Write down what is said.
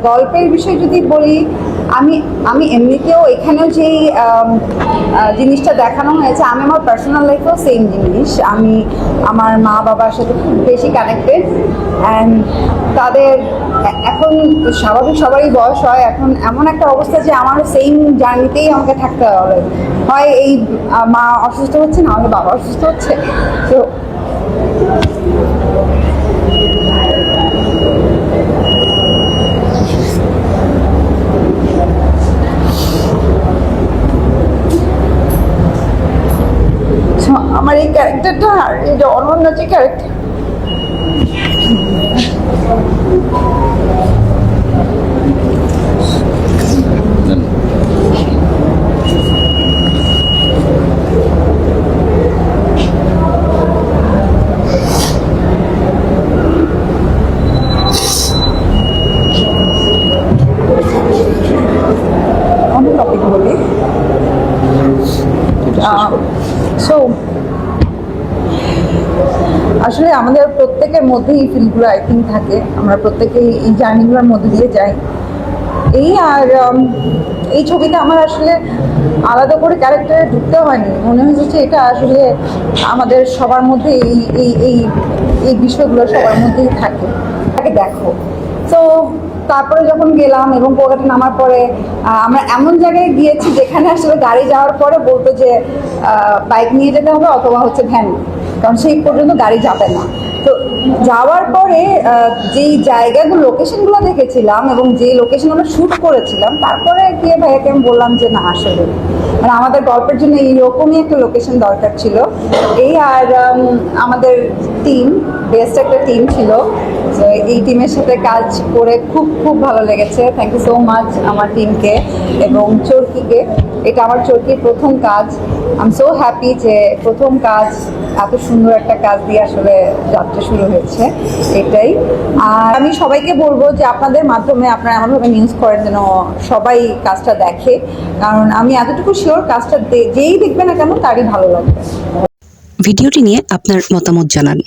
গল্পের বিষয় যদি বলি, আমি আমি এমনিতেও এখানেও যেই জিনিসটা দেখানো হয়েছে, আমি আমার পার্সোনাল লাইফেও সেম জিনিস। আমি আমার মা বাবার সাথে খুব বেশি কানেক্টেড, অ্যান্ড তাদের এখন স্বাভাবিক সবারই বয়স হয়, এখন এমন একটা অবস্থা যে আমার সেম জার্নিতেই আমাকে থাকতে হবে। হয় এই মা অসুস্থ হচ্ছে, না হলে বাবা অসুস্থ হচ্ছে। তো আমার এই ক্যারেক্টারটা আর এটা অনন্য যে ক্যারেক্টার, অনেক টপিক বলি। সো আসলে আমাদের প্রত্যেকের মধ্যেই এই ফিলগুলো আই থিঙ্ক থাকে, আমরা প্রত্যেকেই এই জার্নিগুলোর মধ্যে দিয়ে যাই। আর এই ছবিতে আমার আসলে আলাদা করে ক্যারেক্টারে ঢুকতে হয়নি, মনে হয়েছে এটা আসলে আমাদের সবার মধ্যে এই এই এই এই বিষয়গুলো সবার মধ্যেই থাকে। তাকে দেখো। তো তারপরে যখন গেলাম এবং কুয়াকাটা নামার পরে আমরা এমন জায়গায় গিয়েছি যেখানে আসলে গাড়ি যাওয়ার পরে বলতো যে বাইক নিয়ে যেতে হবে অথবা হচ্ছে ভ্যান, কারণ সেই পর্যন্ত গাড়ি যাবে না। তো যাওয়ার পরে যেই জায়গাগুলো লোকেশনগুলো দেখেছিলাম এবং যেই লোকেশন আমরা শ্যুট করেছিলাম, তারপরে গিয়ে ভাইয়াকে আমি বললাম যে না আসলে মানে আমাদের গল্পের জন্য এইরকমই একটা লোকেশন দরকার ছিল। আর আমাদের টিম বেস্ট একটা টিম ছিল, তো এই টিমের সাথে কাজ করে খুব খুব ভালো লেগেছে। থ্যাংক ইউ সো মাচ আমার টিমকে এবং চরকিকে। এটা আমার চরকির প্রথম কাজ। আই এম সো হ্যাপি যে প্রথম কাজ এত সুন্দর একটা কাজ দিয়ে আসলে যাত্রা শুরু হয়েছে, এটাই। আর আমি সবাইকে বলবো যে আপনাদের মাধ্যমে আপনারা এমনভাবে নিউজ করেন যেন সবাই কাজটা দেখে, কারণ আমি এতটুকু শিওর কাজটা যেই দেখবে না কেন তারই ভালো লাগবে। ভিডিওটি নিয়ে আপনার মতামত জানান।